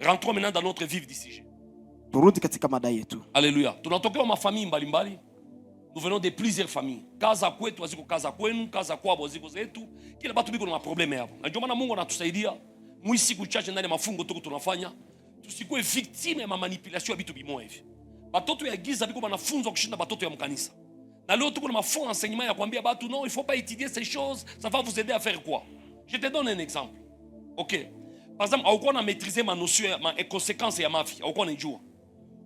Rentrons maintenant dans notre vif du sujet. Turudi katika mada yetu. Alléluia. Tunatokea mafamii mbalimbali. Nous venons de plusieurs familles. Kaza kwetu waziko kaza kwenu, kaza kwabo waziko zetu. Kila batu biko na probleme hapo. Na ndio maana Mungu anatusaidia. Mwisi kuchache ndani ya mafungo tuko tunafanya. Tusikuwe victime ya manipulation ya vitu bimoa hivi. Batoto ya giza biko banafunzwa kushinda batoto ya mkanisa. Na leo tuko na mafonds enseignement ya kuambia batu non, il faut pas étudier ces choses, ça va vous aider à faire quoi? Je te donne un exemple. OK. Par exemple, au na maîtriser ma notion ma conséquence ya mafi, au na njua.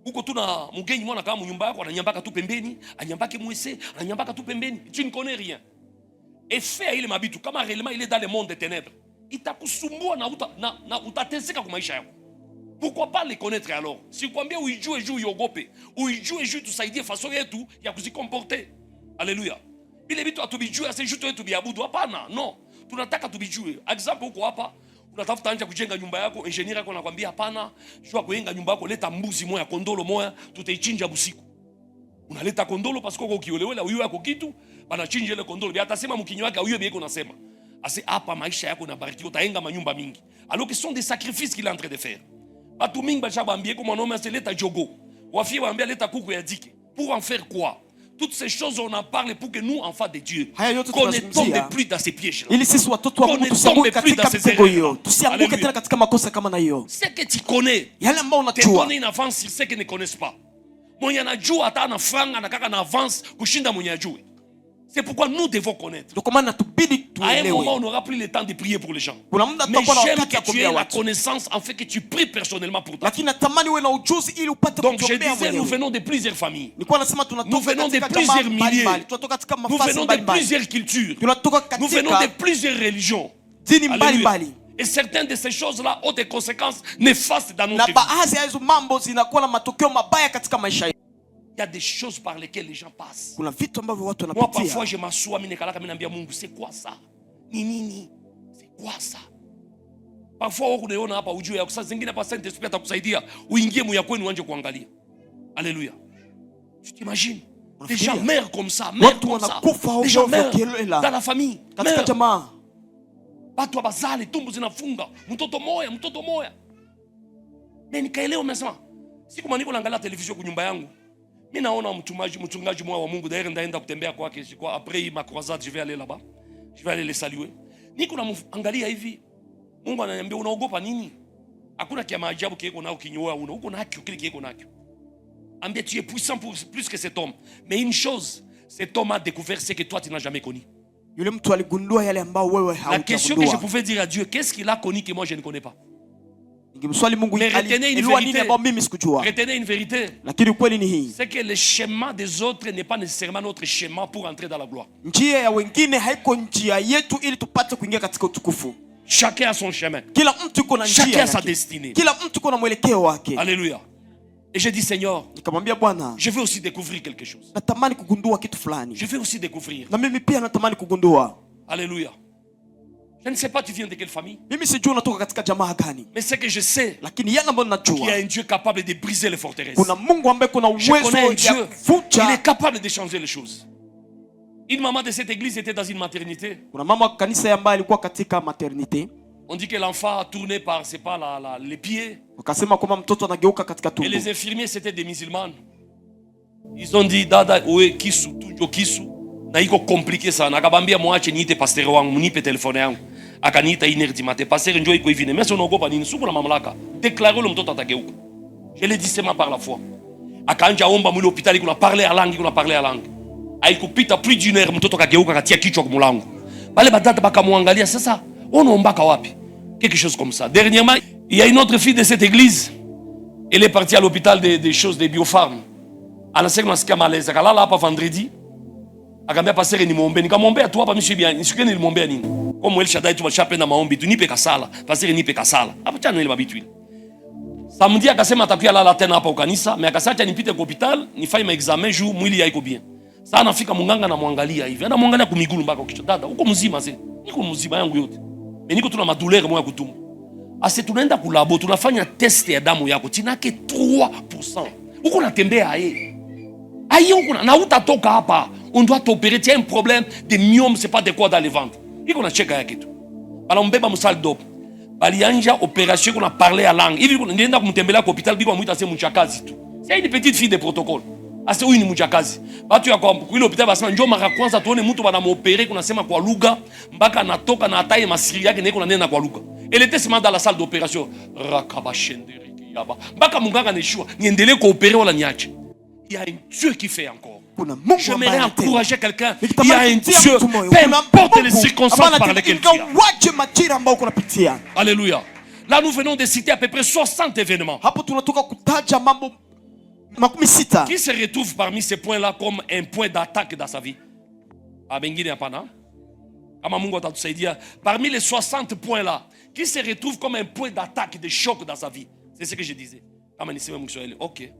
Uko tu na mgenyi mwana kama nyumba yako ananyambaka tu pembeni, anyambake mwese, ananyambaka tu pembeni. Tu ne connais rien. Et fait ile mabitu kama réellement il est dans le monde des ténèbres. Itakusumbua na utateseka kwa maisha yako. Pourquoi pas les connaître alors? Si kwambia uijue juu yogope, uijue juu tusaidie façon yetu ya kuzikomporter. Alléluia. Ile vitu atubijue c'est juste wetu biabudu hapana. Non. Tunataka tubijue. Exemple huko hapa unatafuta nje kujenga nyumba yako, engineer yako anakuambia hapana, jua kujenga nyumba yako leta mbuzi moja, kondolo moja, tutaichinja busiku. Unaleta kondolo parce que ukiolewela uyo yako kitu, banachinja ile kondolo. Bia atasema mkinyo wake uyo bieko nasema. Ase hapa maisha yako na bariki utaenga manyumba mingi. Alors que ce sont des sacrifices qu'il est en train de faire. Batu mingi bacha bambie ko mwanaume ase leta jogo. Wafie bambia leta kuku ya dike. Pour en faire quoi? Toutes ces choses on en parle pour que nous enfants de Dieu qu'on ne tombe plus dans ces pièges là. Ili sisi watoto wa Mungu tusianguke katika mitego hiyo. Tusianguke tena katika makosa kama na hiyo. Ce que tu connais. Yale ambao unajua. Tu connais une avance sur ceux qui ne connaissent pas. Mwenye anajua hata na franga na kaka na avance kushinda mwenye ajue. C'est pourquoi nous devons connaître. Ndio maana tubidi À un tuelewe. moment on n'aura plus le temps de prier pour les gens. Kuna muda Mais tutakuwa na j'aime wakati wa que tu kuombea aies la watu. connaissance en fait que tu pries personnellement pour toi. Lakini natamani uwe na ujuzi ili upate Donc je kuombea disais nous mwenyewe. venons de plusieurs familles. Nilikuwa nasema Nous tunatoka venons de katika jamaa plusieurs milliers. mbalimbali. Tunatoka katika Nous mafasi venons de mbalimbali. plusieurs cultures. Tunatoka Nous venons de katika plusieurs religions. dini Alléluia. mbalimbali. Et certaines de ces choses-là ont des conséquences néfastes dans Na notre vie. baadhi ya hizo mambo zinakuwa na matokeo mabaya katika maisha yetu. Il y a des choses par lesquelles les gens passent. Kuna vitu ambavyo watu Moi, wanapitia. parfois, je m'assois, Mungu, c'est quoi ça? Nini? C'est quoi ça? Parfois, unaona hapa ujue ya saa zingine hapa Saint-Esprit atakusaidia uingie moyo kwenu uanze kuangalia. Alléluia. Tu t'imagines? Des gens meurent comme ça, meurent comme ça. Des gens meurent dans la famille. Katika jamaa. Watu wabazali, tumbo zinafunga. Mtoto moya. Mais nikaelewa mnasema. Siku maniko naangalia television kwa nyumba yangu. Mimi naona mchungaji mmoja wa Mungu d'ailleurs ndaenda kutembea kwake kwa après ma croisade je vais aller là-bas. Je vais aller les saluer. Niko naangalia hivi. Mungu ananiambia unaogopa nini? Hakuna kia maajabu kieko nao kinyoa una. Uko na haki kile kieko nacho. Ambia tu es puissant plus que cet homme. Mais une chose, cet homme a découvert ce que toi tu n'as jamais connu. Yule mtu aligundua yale ambao wewe La question que je hautagundua. pouvais dire à Dieu, qu'est-ce qu'il a connu que moi je ne connais pas? Ningemswali Mungu Mais retenez une alijua nini vérité. ambao mimi sikujua. Retenez une vérité. Lakini ukweli ni hii. C'est que le schéma des autres n'est pas nécessairement notre schéma pour entrer dans la gloire. Njia ya wengine haiko njia yetu ili tupate kuingia katika utukufu. Chacun a son chemin. Kila mtu yuko na njia Chacun a sa yake. destinée. Kila mtu yuko na mwelekeo wake. Alléluia. Et j'ai dit, Seigneur, Nikamwambia Bwana, je veux aussi découvrir quelque chose. natamani kugundua kitu fulani. Je veux aussi découvrir. Na mimi pia natamani kugundua. Alléluia. Je ne sais pas tu viens de quelle famille. Mimi sijui unatoka katika jamaa gani. Mais c'est que je sais Lakini yale ambayo qu'il y a najua. un Dieu capable de briser les forteresses. Kuna Mungu ambaye kuna Je uwezo connais un ya Dieu. Il kuvunja. est capable de changer les choses. Une maman de cette église était dans une maternité. Kuna mama wa kanisa ambaye alikuwa katika maternité. On dit que l'enfant a tourné par, c'est pas les pieds. Wakasema kwamba mtoto anageuka katika Et tumbo. les infirmiers, c'était des musulmans. Ils ont dit, dada, oe kisu, tujo kisu. Na iko compliqué sana. Akabambia mwache niite pasteur wangu, nipe telefone yangu. Akaniita 1h du matin. Pasteur njoo iko hivi. Mais unaogopa nini? Suko na mamlaka. Déclarer le mtoto atageuka. Je l'ai dit seulement par la foi. Akaanja omba mwili hospitali kuna parler à langue. Haikupita plus d'une heure mtoto kageuka katia kichwa kwa mlango. Wale badada bakamwangalia sasa, unaombaka wapi? Quelque chose comme ça. Dernièrement, il y a une autre fille de cette église. Elle est partie à l'hôpital des choses de Biopharm. Anasema nasikia malaise. Akalala hapa vendredi. Akambia pasere ni muombe. Nikamwombea tu hapa mimi bien. Nisikie nilimwombea nini? Comme El Shaddai tu wachapenda maombi tu nipe kasala. Pasere nipe kasala. Hapo chana ile babitu ile. Samedi akasema atakuja lala tena hapa ukanisa, mais akasacha nipite kwa hospital, nifanye maexamen juu mwili haiko bien. Sasa nafika munganga na muangalia hivi. Anamwangalia kumigulu mpaka kichwa. Dada, uko mzima sasa. Niko mzima yangu yote. Mais niko tuna madouleur moya kutumbo. Ase tunaenda kulabo, tunafanya test ya damu yako. Tinake 3%. Uko natembea aye. Aye uko na utatoka hapa. On doit t'opérer, tu as un problème de myome, c'est pas de quoi dans le ventre. Iko na cheka yake tu. Bala mbeba musal dope. balianja opération qu'on a parlé à langue. Hivi nenda kumtembelea kwa hospitali biko amuita sema mchakazi tu. C'est une petite fille de protocole. Asa huyu ni mchakazi. Watu ya kwa ile hospitali basema njoo mara kwanza tuone mtu banamuopere kuna sema kwa lugha mpaka anatoka na ataye masiri yake niko nenda kwa lugha. Elle était seulement dans la salle d'opération. Rakabashenderi yaba. Mpaka munganga nishua niendelee kuopere wala niache. Il y a un Dieu qui fait encore. J'aimerais encourager quelqu'un. Il y a un Dieu. Peu importe les circonstances par lesquelles tu es. Alléluia. Là, nous venons de citer à peu près 60 événements. Qui se retrouve parmi ces points-là comme un point d'attaque dans sa vie? Parmi les 60 points-là, qui se retrouve comme un point d'attaque, de choc dans sa vie? C'est ce que je disais. Ok.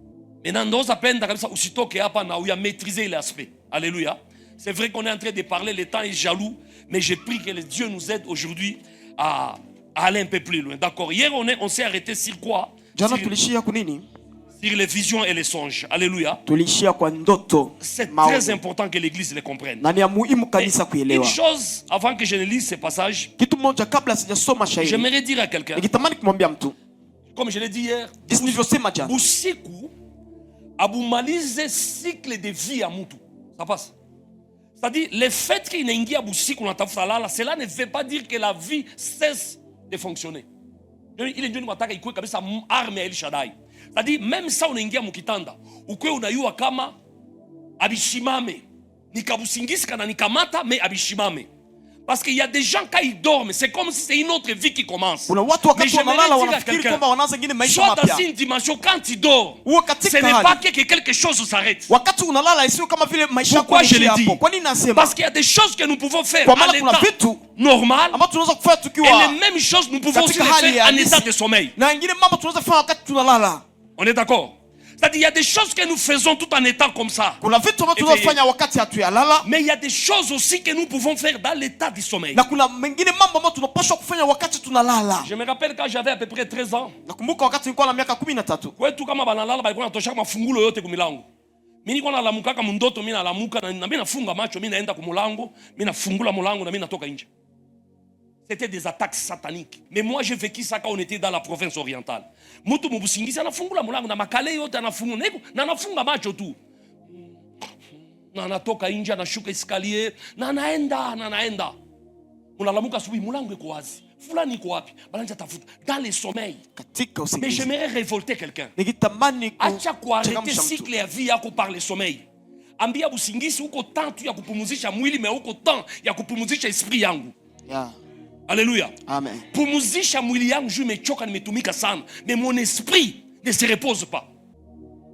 Maintenant, nous apprenons aussitôt qu'il y a maîtrisé l'aspect. Alléluia. C'est vrai qu'on est en train de parler, le temps est jaloux, mais j'ai pris que le Dieu nous aide aujourd'hui à aller un peu plus loin. D'accord. Hier, on s'est arrêté sur quoi? Sur les visions et les songes. Alléluia. C'est très important que l'Église le comprenne. Une chose, avant que je ne lise ce passage, j'aimerais dire à quelqu'un, comme je l'ai dit hier, Busiku abumalize cycle de vie à mutu. Ça passe. C'est-à-dire, le fait qu'il n'ait pas Busiku na tafuta lala, cela ne veut pas dire que la vie cesse de fonctionner. Il est dit que il kabisa arme ya El Shaddai. C'est-à-dire, même ça on ingia mukitanda, ukwe unayua kama abishimame, nikabusingisi kana nikamata mais abishimame. Parce qu'il y a des gens quand ils dorment, c'est comme si c'est une autre vie qui commence. Mais j'aimerais dire à quelqu'un, soit dans une dimension, quand tu dors, ce n'est pas que quelque chose s'arrête. Pourquoi je le dis? Parce qu'il y a des choses que nous pouvons faire à l'état normal, et les mêmes choses nous pouvons aussi les faire en état de sommeil. On est d'accord? C'est-à-dire, il y a des choses que nous faisons tout en étant comme ça. Mais il y a des choses aussi que nous pouvons faire dans l'état du sommeil. Je me rappelle quand j'avais à peu près 13 ans. C'était des attaques sataniques. Mais moi, j'ai vécu ça quand on était dans la province orientale. Mutu mubusingisi anafungula mulango na makale yote anafungula na anafunga macho tu. Na anatoka nje anashuka escalier na anaenda. Unalamuka asubuhi mulango iko wazi. Fulani iko wapi? Balanja tafuta dans le sommeil. Mais j'aimerais révolter quelqu'un. Acha kuarrêter cycle ya vie yako par le sommeil. Ambia busingisi uko temps tu ya kupumuzisha mwili mais uko temps ya kupumuzisha esprit yangu. Yeah. Alléluia. Amen. Pumuzisha mwili yangu juu mechoka nimetumika sana, mais mon esprit ne se repose pas.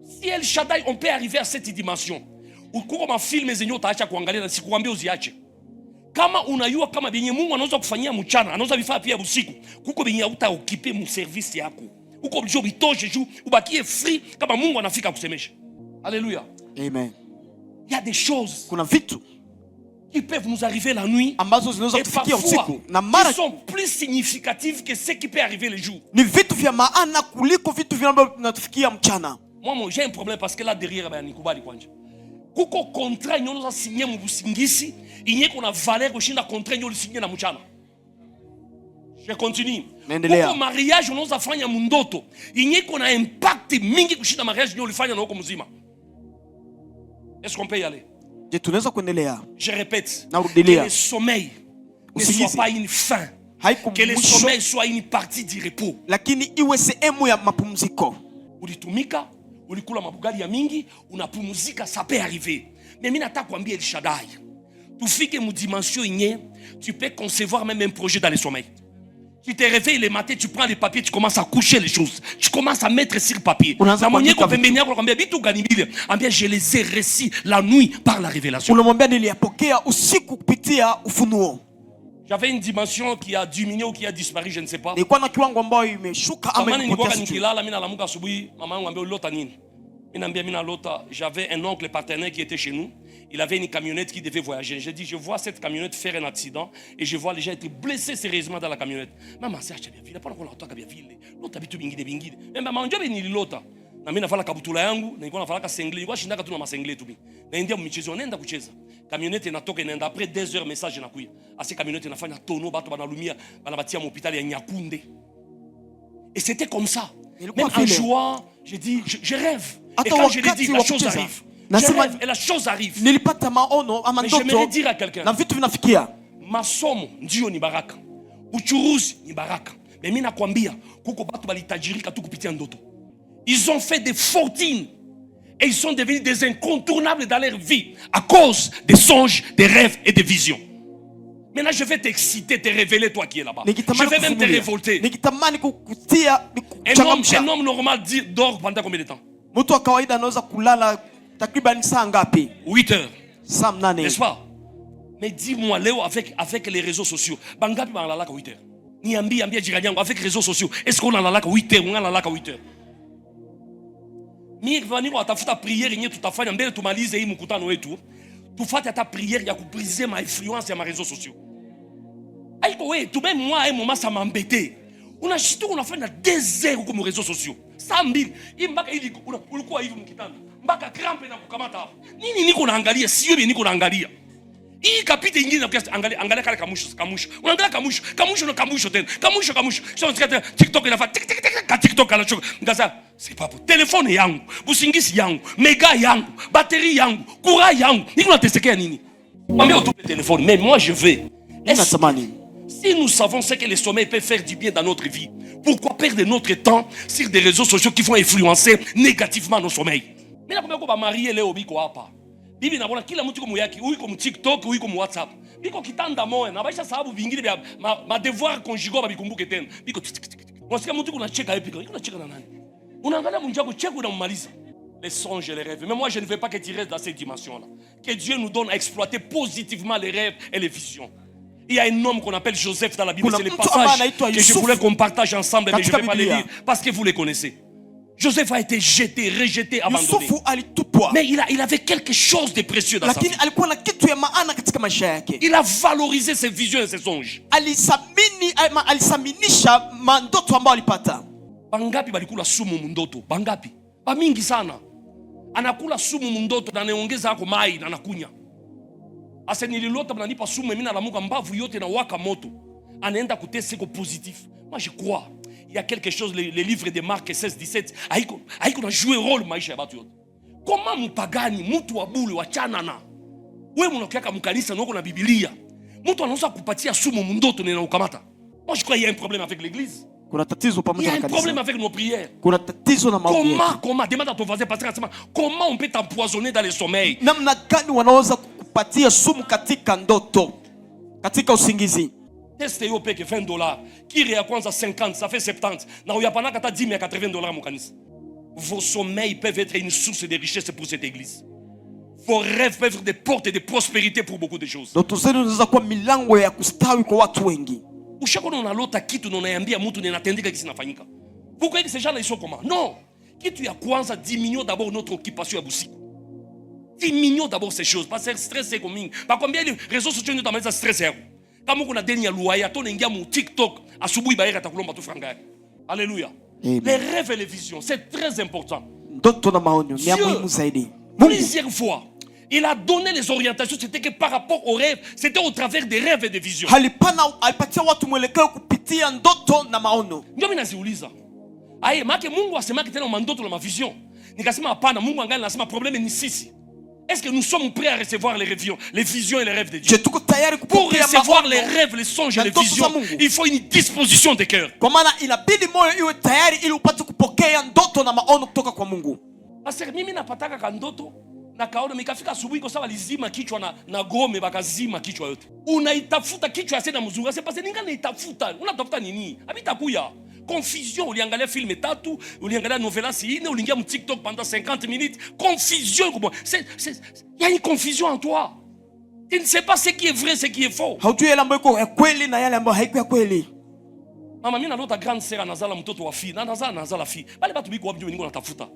Si El Shaddai on peut arriver à cette dimension, uko kama film zenye utaacha kuangalia na sikuambia uziache. Kama unayua kama benye Mungu anaweza kufanyia mchana, anaweza vifaa pia usiku, kuko benye utaokipe mu service yako. Uko job itoje juu ubakie free kama Mungu anafika kusemesha. Alléluia. Amen. Il y a des choses. Kuna vitu qui peuvent nous arriver la nuit et parfois qui sont plus significatives que ce qui peut arriver le jour. Moi j'ai un problème parce que là derrière nikubali kwanja. Kuko contrat nyo za signer mu busingisi, inye kuna valeur kushinda contrat nyo signer na mchana. Je continue. Kuko mariage nyo za fanya mundoto, inye kuna impact mingi kushinda mariage nyo ulifanya na huko mzima. Est-ce qu'on peut y aller? Je répète, que le sommeil ne soit pas une fin, que le sommeil soit une partie du repos. Ulitumika, ulikula mabugali ya mingi, unapumuzika, ça peut arriver. Mais mimi nataka kuambia El Shaddai, tufike mu dimension yenye, tu peux concevoir même un projet dans le sommeil. Tu te réveilles le matin, tu prends les papiers, tu commences à coucher les choses. Tu commences à mettre sur papier. Je les ai récits la nuit par la révélation. J'avais une dimension qui a diminué ou qui a disparu, je ne sais pas. J'avais un oncle partenaire qui était chez nous. Il avait une camionnette qui devait voyager. J'ai dit, je vois cette camionnette faire un accident et je vois les gens être blessés sérieusement dans la camionnette. Maman, c'est bien vu. Pas encore longtemps qu'il y a vu. L'autre habite bingide. Mais maman, je vais ni l'autre. Na mimi navala kabutula yangu, na nilikuwa navala sengle, nilikuwa shindaka tu na masengle tu mimi. Naendea mchezo, naenda kucheza. Camionnette inatoka inaenda après 2 heures message inakuya. Asi camionnette inafanya tono batu banalumia, banabatia hôpital ya Nyakunde. Et c'était comme ça. Même en jouant, j'ai dit je rêve. Et quand je l'ai dit, la chose arrive. Je rêve et la chose arrive. Nilipata maono ama ndoto. Mais j'aimerais dire à quelqu'un. Na vitu vinafikia. Masomo ndio ni baraka. Uchuruzi ni baraka. Mais mimi nakwambia kuko batu balitajirika tu kupitia ndoto. Ils ont fait des fortunes et ils sont devenus des incontournables dans leur vie à cause des songes, des rêves et des visions. Maintenant, je vais t'exciter, te révéler, toi qui es là-bas. Je vais même te révolter. Un homme normal dort pendant combien de temps? 8 heures. N'est-ce pas? Mais dis-moi, Léo, avec les réseaux sociaux, bangapi banalala 8 heures. Niambi jiranyango avec les réseaux sociaux. Est-ce qu'on a 8 heures ou on a 8 heures? Mimi vani kwa tafuta prière yenyewe tutafanya mbele tumalize hii mkutano wetu. Tufuate hata prière ya kubriser ma influence ya ma réseaux sociaux. Aiko wewe tu même moi et maman ça m'embêtait. Unashituka unafanya 2 heures kwa réseaux sociaux. Saa mbili hii mpaka hivi ulikuwa hivi mkitanda. Mpaka crampe na kukamata hapo. Nini niko naangalia? Sio mimi niko naangalia. Hii kapita nyingine na kiasi angalia kale kamusho. Unaangalia kamusho tena. Kamusho. Sio TikTok inafanya TikTok anachoka. Ngaza c'est pas pour téléphone yangu, busingisi yangu, méga yangu, batterie yangu, courant yangu. Niko natesekea nini? Mwambie utupe téléphone, mais moi je vais. Si nous savons ce que le sommeil peut faire du bien dans notre vie, pourquoi perdre notre temps sur des réseaux sociaux qui vont influencer négativement nos sommeils? Mais là comment on va marier Léo biko hapa? Bibi naona kila mtu yuko yake, huyu yuko TikTok, huyu yuko WhatsApp. Biko kitanda moyo na baisha sababu vingine vya ma devoir conjugaux babikumbuke tena. Biko unasikia mtu kunacheka epika, unacheka na nani? Unaangalia mjako cheko unamaliza. Les songes et les rêves. Mais moi je ne veux pas que tu restes dans cette dimension là. Que Dieu nous donne à exploiter positivement les rêves et les visions. Il y a un homme qu'on appelle Joseph dans la Bible, c'est les passages que je voulais qu'on partage ensemble, mais je ne vais pas les lire parce que vous les connaissez. Joseph a été jeté, rejeté, abandonné. Mais il avait quelque chose de précieux dans sa vie. Il a valorisé ses visions et ses songes. Bangapi balikula sumu mundoto? Bangapi? Bamingi sana. Anakula sumu mundoto na anaongeza yako mai na anakunya. Asa nililota mnanipa sumu mimi nalamuka mbavu yote na waka moto. Anaenda kutesa iko positif. Moi je crois. Il y a quelque chose, les livres de Marc 16-17, haiko na jouer rôle maisha ya batu yote. Comment mpagani, mtu wa bule wa chanana. Wewe unakiaka mkanisa na uko na Biblia. Mtu anaweza kupatia sumu mundoto na ukamata. Moi je crois qu'il y a un problème avec l'église. Il y a un problème avec nos prières. Comment demande à ton voisin, pasteur, comment on peut t'empoisonner dans le sommeil? Namna gani wanaweza kukupatia sumu katika ndoto, katika usingizi? Teste yo peke $20. Kiri ya kwanza 50, ça fait 70. Na uyapana kata 10 à $80 mon kanisa. Vos sommeils peuvent être une source de richesse pour cette église. Vos rêves peuvent être des portes de prospérité pour beaucoup de choses. Ndoto zenu zinaweza kuwa milango ya kustawi kwa watu wengi. Ushako unalota kitu na unaambia mtu ninatendeka kisi nafanyika. Pourquoi que ces gens là ils sont comment? Non. Kitu ya kwanza diminuons d'abord notre occupation ya busiku. Diminuons d'abord ces choses parce que stress c'est comme par combien les réseaux sociaux nous t'amènent stress yako. Kama kuna deni ya luaya to naingia mu TikTok asubuhi baera atakulomba tu franga yake. Alléluia. Les rêves et les visions, c'est très important. Ndoto na maono ni muhimu zaidi. Plusieurs fois il a donné les orientations, c'était que par rapport aux rêves, c'était au travers des rêves et des visions. Alipatia watu mwelekeo kupitia ndoto na maono. Ndio mimi naziuliza. Aye, maana Mungu asemaki tena mandoto na mavision. Nikasema hapana, Mungu angali anasema problème ni sisi. Est-ce que nous sommes prêts à recevoir les visions et les rêves de Dieu? Pour recevoir les rêves, les songes et les visions, il faut une disposition de cœur. Parce que mimi napataka kandoto na kaona mikafika asubuhi kwa sababu lizima kichwa na gome bakazima kichwa yote. Unaitafuta kichwa sasa mzungu. C'est parce que ninga naitafuta. Unatafuta nini? Habitakuya. Confusion, uliangalia film tatu, uliangalia novela si ine, uliingia mu TikTok pendant 50 minutes. Confusion, il y a une confusion en toi. Tu ne sais pas ce qui est vrai, ce qui est faux. Mama, mimi nalota grande sœur anazala mtoto wa fille, nazala fille. Bale batu biko wapi ningo natafuta.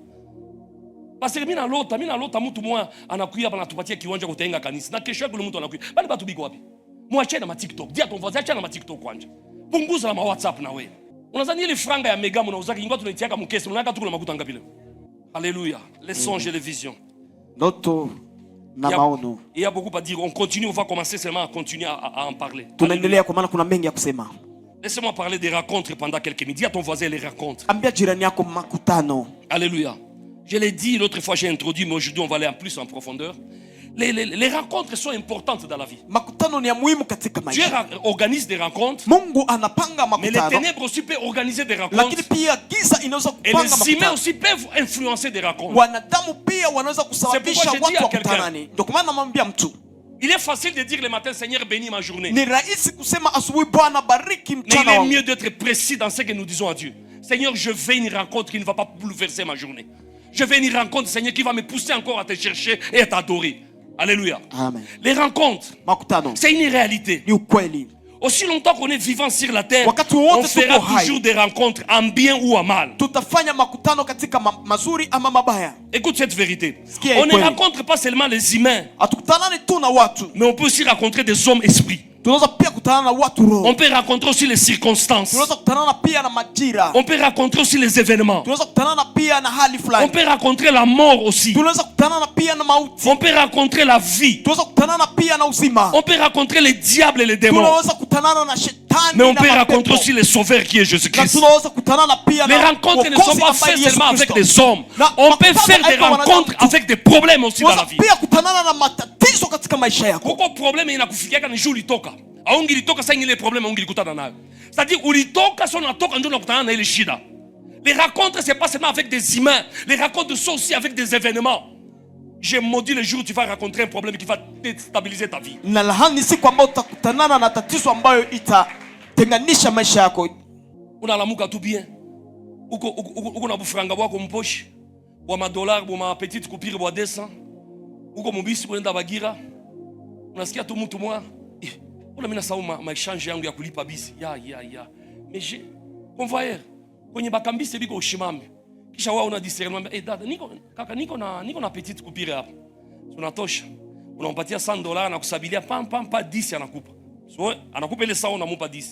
Parce que mimi nalota mtu mmoja anakuja hapa anatupatia kiwanja kutenga kanisa. Na kesho yake mtu anakuja. Bale batu biko wapi? Mwache na ma TikTok. Dia ton voisin acha na ma TikTok kwanja. Punguza na ma WhatsApp na wewe. Unadhani ile franga ya mega mnauzaka ingawa tunaitiaka mkesi, unaweka tu kuna makuta ngapi leo? Alléluia. Les songes et les visions. Ndoto na maono. Il y a beaucoup à dire. On continue, on va commencer seulement à continuer à en parler. Tunaendelea kwa maana kuna mengi ya kusema. Laisse-moi parler des rencontres pendant quelques minutes. Dis à ton voisin les rencontres. Ambia jirani yako makutano. Alléluia. Je l'ai dit l'autre fois, j'ai introduit, mais aujourd'hui on va aller en plus en profondeur. Les rencontres sont importantes dans la vie. Makutano ni ya muhimu katika maisha. Dieu organise des rencontres. Mungu anapanga makutano. Mais les ténèbres aussi peuvent organiser des rencontres. Lakini pia giza inaweza kupanga makutano. Et les humains aussi peuvent influencer des rencontres. Wanadamu pia wanaweza kusababisha watu wakutanane. Ndio kwa maana namwambia mtu. Il est facile de dire le matin, Seigneur, bénis ma journée. Ni rahisi kusema asubuhi Bwana bariki mchana wangu. Mais il est mieux d'être précis dans ce que nous disons à Dieu. Seigneur, je veux une rencontre qui ne va pas bouleverser ma journée. Je veux une rencontre, Seigneur, qui va me pousser encore à te chercher et à t'adorer. Alléluia. Amen. Les rencontres, c'est une réalité. Aussi longtemps qu'on est vivant sur la terre, on fera toujours des rencontres en bien ou en mal. Écoute cette vérité. On ne rencontre pas seulement les humains, mais on peut aussi rencontrer des hommes esprits. On peut rencontrer aussi les circonstances. On peut rencontrer aussi les événements. On peut rencontrer la mort aussi. On peut rencontrer la vie. On peut rencontrer les diables et les démons. Mais on peut rencontrer aussi le Sauveur qui est Jésus-Christ. Les rencontres ne sont pas faites seulement avec des hommes. On peut faire des rencontres avec des problèmes aussi dans la vie. Pourquoi problème inakufikiaka ni juu ulitoka? Aungi litoka sasa ile problème aungi likutana nayo. C'est-à-dire ulitoka sio natoka ndio unakutana na ile shida. Les rencontres c'est pas seulement avec des humains, les rencontres sont aussi avec des événements. J'ai maudit le jour où tu vas rencontrer un problème qui va déstabiliser ta vie. Na lahani siku ambayo utakutanana na tatizo ambayo itatenganisha maisha yako. Unalamuka tu bien. Uko na bufranga bwako mposhi. Bwa $, bwa ma petite coupure bwa 200. Uko mubisi kwenda Bagira. Unasikia tu mtu mwa. Una mina sawa ma exchange yangu ya kulipa bisi. Ya. Mais j'ai convoyeur. Kwenye bakambisi biko ushimame. Kisha wao una discernement. Dada, niko na petite coupure hapa. Tunatosha. Unampatia $100 na kusabilia pam 10 anakupa. So anakupa ile sawa unamupa 10.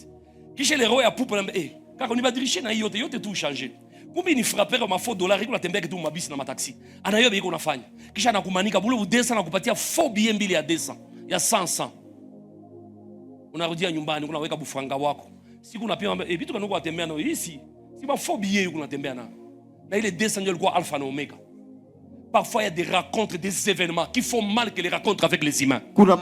Kisha ile roho ya pupa na kaka unibadilishe na hiyo yote tu changer. Kumbe ni frapper ma faux $, iko natembea kitu mabisi na mataxi. Anayobe iko unafanya. Kisha anakumanika bule u 200 na kupatia faux billet mbili ya 200. Ya 100. Unarudia nyumbani unaweka bufranga wako. Siku unapima vitu kanoko atembea nao hisi. Si ba faux billet yuko unatembea nao. Na ile 200 ndio ilikuwa alpha na omega. Parfois il y a des rencontres, des événements qui font mal que les rencontres avec les humains. Kuna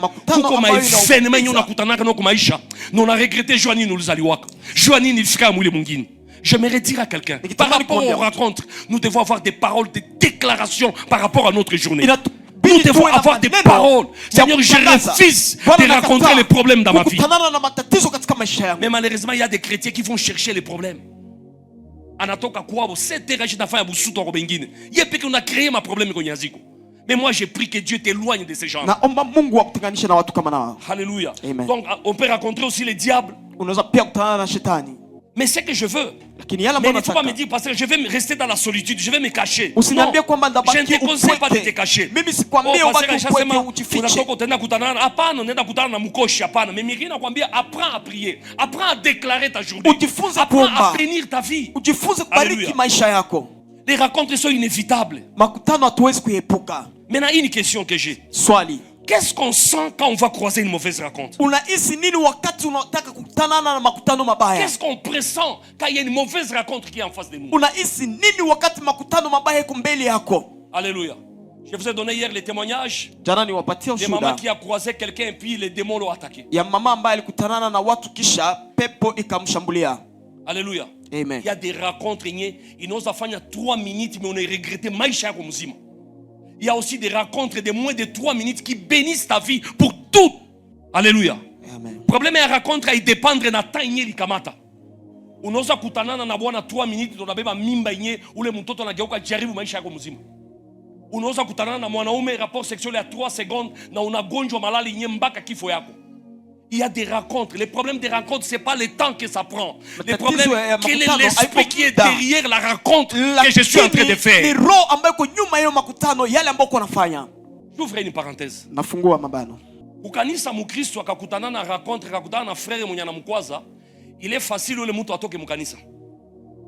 événements yenye unakutanaka nao kwa maisha. Na una regretté Joani nulizaliwaka. Joani nilifika mwili mwingine. J'aimerais dire à quelqu'un, par rapport aux rencontres, nous devons avoir des paroles, des déclarations par rapport à notre journée. Nous devons avoir des paroles. Seigneur, je refuse de rencontrer les problèmes dans ma vie. Mais malheureusement, il y a des chrétiens qui vont chercher les problèmes. Anatoka kwabo, c'est je nafanya busuto kwa bengine. Yeye peke una créé ma problème kwenye aziko. Mais moi j'ai pris que Dieu t'éloigne de ces gens. Naomba Mungu akutenganishe na watu kama nao. Alléluia. Donc on peut rencontrer aussi les diables. Unaweza pia kukutana na shetani. Mais c'est que je veux. Mais il ne faut pas me dire parce que je vais rester dans la solitude, je vais me cacher. Non, je ne te conseille pas de te cacher. Apprends à prier, apprends à déclarer ta journée, apprends à bénir ta vie. Les rencontres sont inévitables. Maintenant, une question que j'ai. Qu'est-ce qu'on sent quand on va croiser une mauvaise rencontre? Qu'est-ce qu'on pressent quand il y a une mauvaise rencontre qui est en face de nous? Alléluia. Je vous ai donné hier les témoignages de maman qui a croisé quelqu'un et puis les démons l'ont attaqué. Alléluia. Amen. Il y a des rencontres, ils n'osent pas faire 3 minutes, mais on a regretté maïcha comme Zima. Il y a aussi des rencontres de moins de 3 minutes qui bénissent ta vie pour tout. Alléluia. Amen. Problème est à rencontre il dépendre de temps il kamata. Unoza kutanana na bwana 3 minutes tunabeba mimba yenye ule mtoto anageuka jaribu maisha yako mzima. Unoza kutanana na mwanaume rapport sexuel ya 3 secondes na unagonjwa malali yenye mpaka kifo yako. Il y a des rencontres. Le problème des rencontres, ce n'est pas le temps que ça prend. Le problème, quel est l'esprit qui est derrière la rencontre que je suis en train de faire. J'ouvre une parenthèse. Ukanisa mukristo akakutana na rencontre, akakutana na frère mwenye anamkwaza, il est facile ule mtu atoke mukanisa.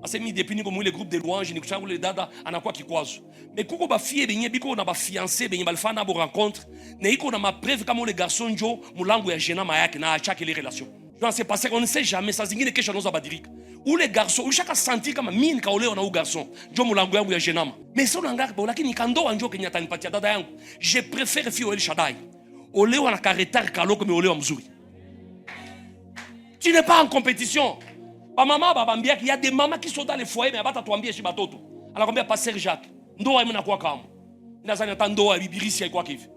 Ase mi depuis niko mwile groupe de louange ni kuchanga ule dada anakuwa kikwazo. Mais kuko ba fille benye biko na ba fiancé benye balifana bo rencontre, na iko na ma preuve kama ule garçon njo mulango ya jenama yake na achake les relations. Donc c'est parce qu'on ne sait jamais ça zingine kesho noza badirika. Ule garçon ulishaka sentir kama mimi nikaolewa na u garçon njo mulango yangu ya jenama. Mais ça unangaka bo lakini kandoa njo kenya tanipatia dada yangu. Je préfère fille El Shaddai. Olewa na karetar kaloko me olewa mzuri. Tu n'es pas en compétition. Ba maman babambia qu'il y a des mamans qui sont dans les foyers mais abata tuambie chez batoto. Anakwambia pasteur Jacques, ndoa mimi nakuwa kama. Inazani ndoa bibirisi haikuwa hivi.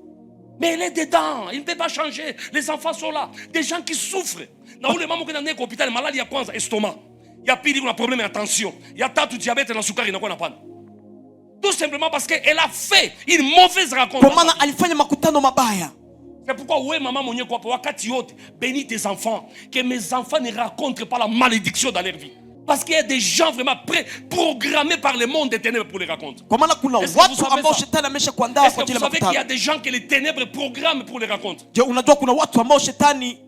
Mais elle est dedans, il ne peut pas changer. Les enfants sont là, des gens qui souffrent. Na ule mama kuna ndeko hospitali maladi ya kwanza estomac. Ya pili kuna problème ya tension. Ya tatu diabète na sukari inakuwa napanda. Tout simplement parce qu'elle a fait une mauvaise rencontre. Kwa maana alifanya makutano mabaya. C'est pourquoi ouais maman mwenye kwa wakati yote bénis tes enfants que mes enfants ne rencontrent pas la malédiction dans leur vie. Parce qu'il y a des gens vraiment programmés par le monde des ténèbres pour les rencontres. Kwa maana kuna watu ambao shetani ameshakuandaa kwa ajili ya makutano. Est-ce que vous savez qu'il y a des gens que les ténèbres programment pour les rencontres? Je, unajua kuna watu ambao shetani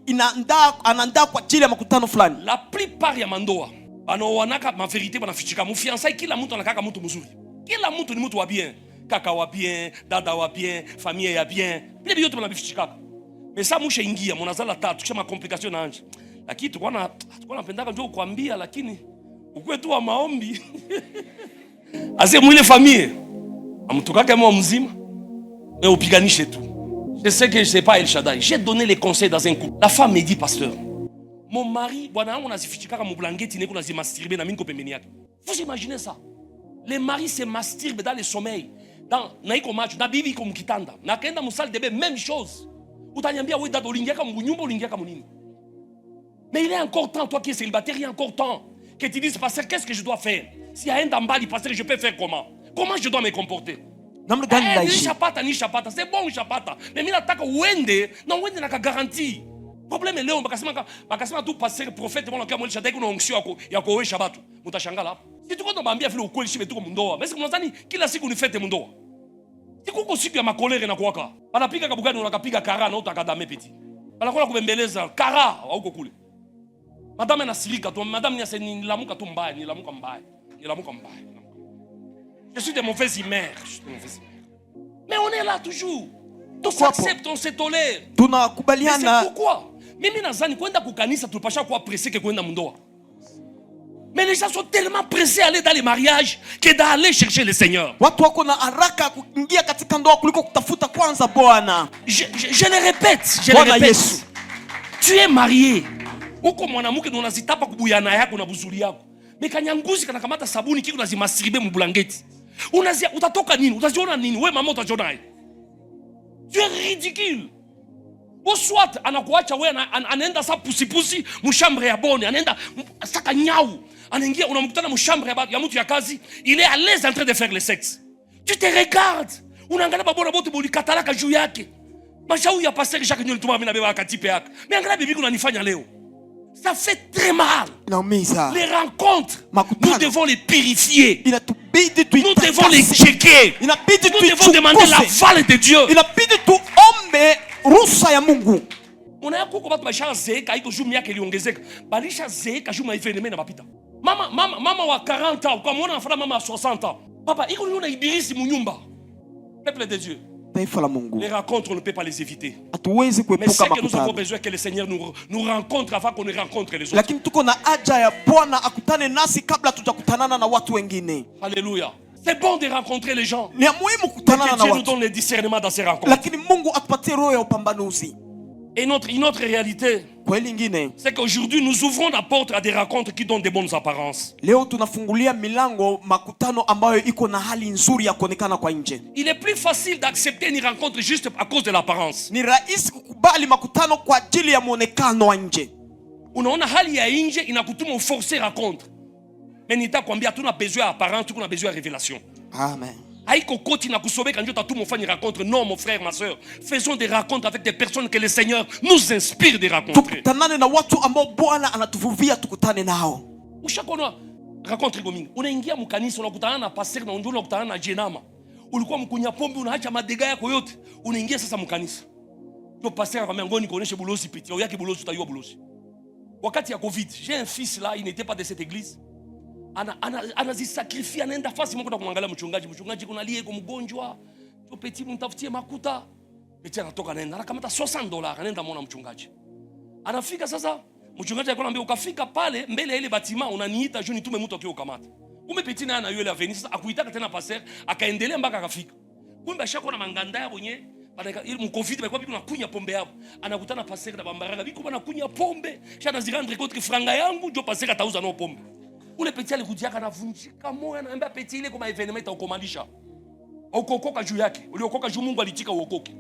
anaandaa kwa ajili ya makutano fulani. La plupart ya mandoa wanaoanaka ma vérité banafichika. Mufiansai kila mtu anakaka mtu mzuri. Kila mtu ni mtu wa bien. Kaka wa bien, dada wa bien, famille ya bien. Bila yote mnabifichika. Mais ça musha ingia mnazala tatu kisha ma complication na anje. Lakini tukona napendaka njoo kuambia lakini ukwe tu wa maombi. Ase mwile famille. Amtukake mwa mzima. Mais upiganishe tu. Je sais que je sais pas El Shaddai. J'ai donné les conseils dans un couple. La femme me dit pasteur. Mon mari, bwana wangu nazifichikaka mu blanketi neko nazimasturber na mimi niko pembeni yake. Vous imaginez ça? Les maris se masturbent dans le sommeil. Dans naiko macho na bibi iko mkitanda. Na kaenda musali debe même chose. Utaniambia wewe dada ulingiaka mnyumba ulingiaka munini? Mais il est encore temps, toi qui es célibataire, il y a encore temps que tu dises pasteur, qu'est-ce que je dois faire? Si y a un d'ambali pasteur, je peux faire comment? Comment je dois me comporter? Ni chapata, c'est bon chapata. Mais mimi nataka uende na garantie. Problème leo bakasema tu pasteur prophète bon kama Shaddai kuna onction ya kuoesha watu. Mutashangala hapo. Si tuko tunabambia vile ukweli shibe tuko mundoa. Mais mnadhani kila siku ni fete mundoa. Sikuko siku ya makolere na kuwaka. Wanapiga kabugani unakapiga kara na utakadame petit. Wanakola kubembeleza kara huko kule. Madame anasirika tu, madame nilamuka tu mbaya, nilamuka mbaya. Je suis de mauvaise humeur, Mais on est là toujours. On s'accepte, on se tolère. Tunakubaliana. Mais c'est pourquoi? Mimi nazani kwenda kukanisa tulipasha kuwa pressé que kwenda mundoa. Mais les gens sont tellement pressés à aller dans les mariages que d'aller chercher le Seigneur. Watu wako na haraka kuingia katika ndoa kuliko kutafuta kwanza Bwana. Je le répète. Tu es marié. Uko mwanamke ndo unazitapa kubuyana yako na buzuri yako. Mekanyanguzi kana kamata sabuni kiko unazimasiribe mu blanketi. Utatoka nini? Utajiona nini? Wewe mama utajiona nini? Tu es ridicule. Ou soit anakuacha wewe anaenda sa pusi mshambre ya bone, anaenda saka nyau. Anaingia unamkutana mshambre ya mtu ya kazi, il est à l'aise en train de faire le sexe. Tu te regardes. Unaangalia babona bote boli katalaka juu yake. Mashau ya pasteur Jacques Nyoli tuma mimi na beba katipe yake. Mais angalia bibi unanifanya leo. Ça fait très mal. Les rencontres, nous devons les purifier. Nous devons les checker. Nous devons demander l'aval de Dieu. Unaya kuko batu basha zeeka iko juu miaka iliongezeka. Balisha zeeka juu maifeneme na mapita. Mama wa 40 ans, comme on a fait mama à 60 ans. Papa, iko niona ibirisi mu nyumba. Peuple de Dieu. Les rencontres, on ne peut pas les éviter. Mais c'est que nous avons besoin que le Seigneur nous rencontre avant qu'on ne rencontre les autres. Alléluia. C'est bon de rencontrer les gens. Mais que Dieu nous donne le discernement dans ces rencontres. Et une autre réalité, c'est qu'aujourd'hui nous ouvrons la porte à des rencontres qui donnent de bonnes apparences. Il est plus facile d'accepter une rencontre juste à cause de l'apparence. Unaona hali ya nje inakutuma uforcer rencontre. Mais nitakwambia tuna besoin d'apparence, tuna besoin de révélation. Amen. Haiko koti na kusobeka ndio tatu mfanye rencontre. Non mon frère, ma soeur, faisons des rencontres avec des personnes que le Seigneur nous inspire de rencontrer. Tukutanane na watu ambao Bwana anatuvuvia tukutane nao. Ushakona rencontre gomingi. Unaingia mkanisa unakutana na pastor na unajua unakutana na jenama. Ulikuwa mkunya pombe unaacha madega yako yote. Unaingia sasa mkanisa. Ndio pastor akamwambia ngoni kuoneshe bulosi piti. Au yake bulosi utayua bulosi. Wakati ya Covid, j'ai un fils là, il n'était pas de cette église. anazisakrifia, anaenda fasi mko kumwangalia mchungaji kunalia iko mgonjwa, to petit mtafutie makuta. Petit anatoka anaenda anakamata $60, anaenda muona mchungaji. Anafika sasa, mchungaji alikuwa anambia ukafika pale mbele ya ile batima unaniita juu nitume mtu akio ukamata. Kumbe Petit naye anayole avenir sasa akuitaka tena passer, akaendelea mpaka akafika. Kumbe ashako na manganda yabo nye, ile mkonfiti balikuwa biko nakunya pombe yabo. Anakutana passer na bambaranga biko banakunya pombe. Shana zirendre contre franga yangu ndio passer atauza no pombe. Ule Petit alikuja kanavunjika moyo, anaambia Petit ile kama evenement itakomalisha. Ukokoka juu yake. Uliokoka juu Mungu alitika uokoke.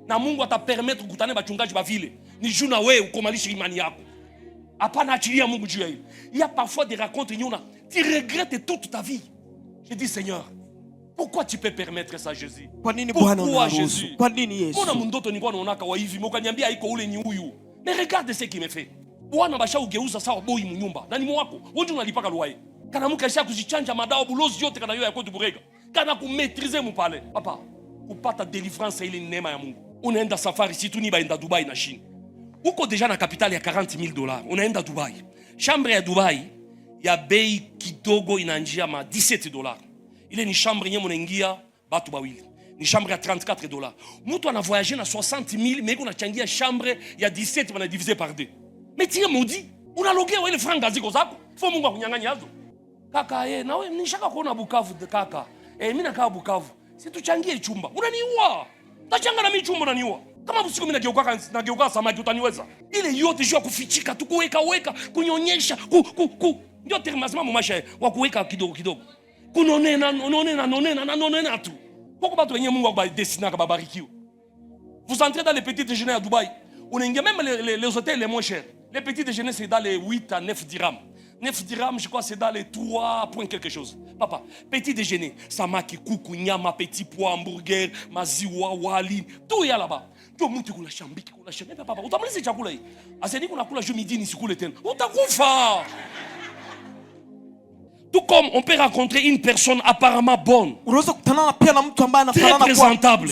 Na Mungu atapermettre kukutana bachungaji ba vile. Ni juu na wewe ukomalisha imani yako. Hapana achilia Mungu juu ya hilo. Il y a parfois des rencontres nyona, tu regrettes toute ta vie. Je dis Seigneur, pourquoi tu peux permettre ça Jésus? Pourquoi Jésus? Kwa nini Yesu? Mbona mndoto nilikuwa naonaka wa hivi, mkaniambia haiko ule ni huyu. Mais regarde ce qu'il me fait. Bwana basha ugeuza sawa boy mnyumba. Na ni mwako. Wewe unalipaka luai. Kana mke alisha kuzichanja madao bulozi yote kana yoya kwetu burega. Kana kumaîtriser mpale. Papa, kupata délivrance ile neema ya Mungu. Unaenda safari si tu ni baenda Dubai na Chine. Uko deja na kapitali ya $40,000. Unaenda Dubai. Chambre ya Dubai ya bei kidogo inaanjia ma $17. Ile ni chambre yenye mnaingia batu bawili. Ni chambre ya $34. Mtu ana voyager na 60,000 mais unachangia chambre ya 17 bana diviser par 2. Mais tiens maudit, unalogea wewe franga ziko zako. Fo Mungu akunyang'anya hazo. Kaka na wewe nishaka kuona Bukavu kaka. Mimi nakaa Bukavu. Si tuchangie chumba. Unaniua. Tachanga na mimi chumba unaniua. Kama usiku mimi nageuka samaki utaniweza. Ile yote jua kufichika tu kuweka kunyonyesha ndio termasema mmasha wa kuweka kidogo. Kunonena tu. Pourquoi pas wenyewe Mungu abadestina kabarikiwa. Vous entrez dans les petits déjeuners à Dubaï. On a même les hôtels les moins chers. Les petits déjeuners c'est dans les 8 à 9 dirhams. 9 dirhams, je crois c'est dans les 3 points quelque chose. Papa, petit déjeuner, samaki, kuku, nyama, petit pois, hamburger, maziwa, wali, tout y a là-bas. Ndio mtu kuna shambiki, kuna shambiki. Papa, utamaliza chakula hii. Asidi kuna kula juu midi nisikule tena. Utakufa. Tout comme on peut rencontrer une personne apparemment bonne, très présentable,